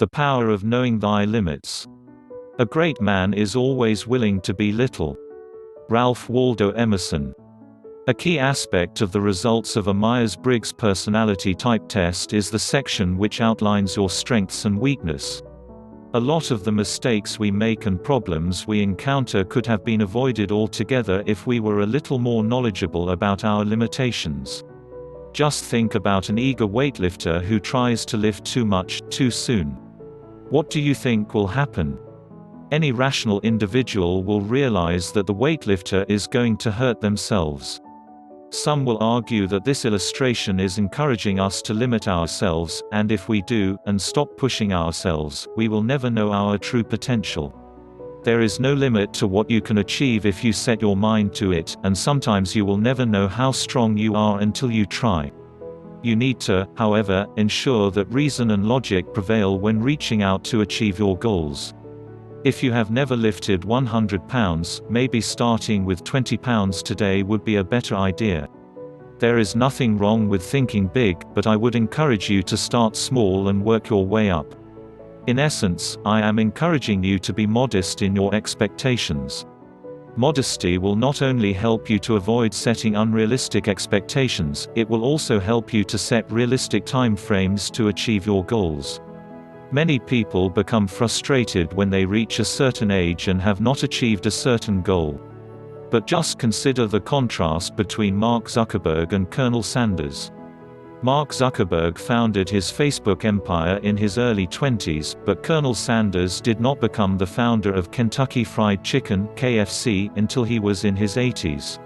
The power of knowing thy limits. A great man is always willing to be little. Ralph Waldo Emerson. A key aspect of the results of a Myers-Briggs personality type test is the section which outlines your strengths and weakness. A lot of the mistakes we make and problems we encounter could have been avoided altogether if we were a little more knowledgeable about our limitations. Just think about an eager weightlifter who tries to lift too much, too soon. What do you think will happen? Any rational individual will realize that the weightlifter is going to hurt themselves. Some will argue that this illustration is encouraging us to limit ourselves, and if we do, and stop pushing ourselves, we will never know our true potential. There is no limit to what you can achieve if you set your mind to it, and sometimes you will never know how strong you are until you try. You need to, however, ensure that reason and logic prevail when reaching out to achieve your goals. If you have never lifted 100 pounds, maybe starting with 20 pounds today would be a better idea. There is nothing wrong with thinking big, but I would encourage you to start small and work your way up. In essence, I am encouraging you to be modest in your expectations. Modesty will not only help you to avoid setting unrealistic expectations, it will also help you to set realistic time frames to achieve your goals. Many people become frustrated when they reach a certain age and have not achieved a certain goal. But just consider the contrast between Mark Zuckerberg and Colonel Sanders. Mark Zuckerberg founded his Facebook empire in his early 20s, but Colonel Sanders did not become the founder of Kentucky Fried Chicken (KFC) until he was in his 80s.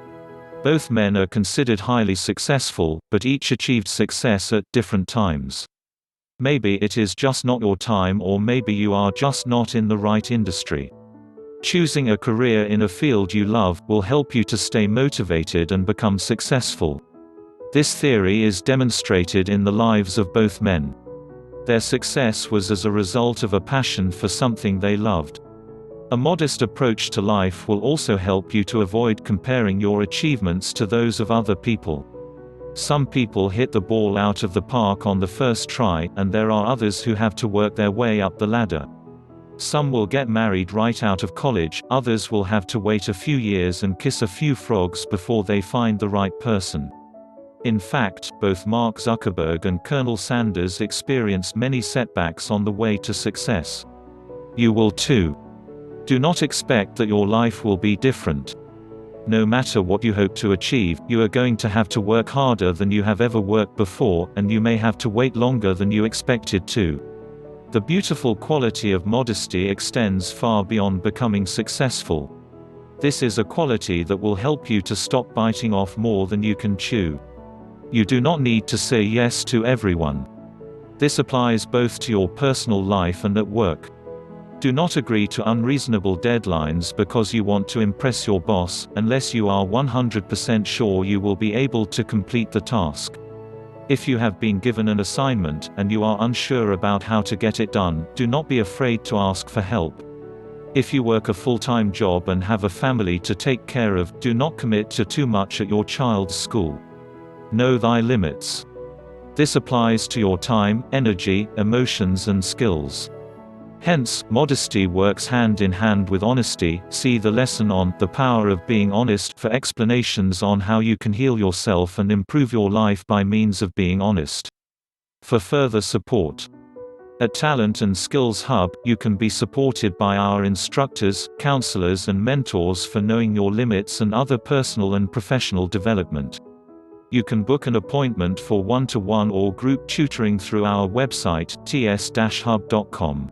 Both men are considered highly successful, but each achieved success at different times. Maybe it is just not your time, or maybe you are just not in the right industry. Choosing a career in a field you love will help you to stay motivated and become successful. This theory is demonstrated in the lives of both men. Their success was as a result of a passion for something they loved. A modest approach to life will also help you to avoid comparing your achievements to those of other people. Some people hit the ball out of the park on the first try, and there are others who have to work their way up the ladder. Some will get married right out of college, others will have to wait a few years and kiss a few frogs before they find the right person. In fact, both Mark Zuckerberg and Colonel Sanders experienced many setbacks on the way to success. You will too. Do not expect that your life will be different. No matter what you hope to achieve, you are going to have to work harder than you have ever worked before, and you may have to wait longer than you expected to. The beautiful quality of modesty extends far beyond becoming successful. This is a quality that will help you to stop biting off more than you can chew. You do not need to say yes to everyone. This applies both to your personal life and at work. Do not agree to unreasonable deadlines because you want to impress your boss, unless you are 100% sure you will be able to complete the task. If you have been given an assignment, and you are unsure about how to get it done, do not be afraid to ask for help. If you work a full-time job and have a family to take care of, do not commit to too much at your child's school. Know thy limits. This applies to your time, energy, emotions and skills. Hence, modesty works hand in hand with honesty. See the lesson on The Power of Being Honest for explanations on how you can heal yourself and improve your life by means of being honest. For further support. At Talent and Skills Hub, you can be supported by our instructors, counselors and mentors for knowing your limits and other personal and professional development. You can book an appointment for one-to-one or group tutoring through our website, ts-hub.com.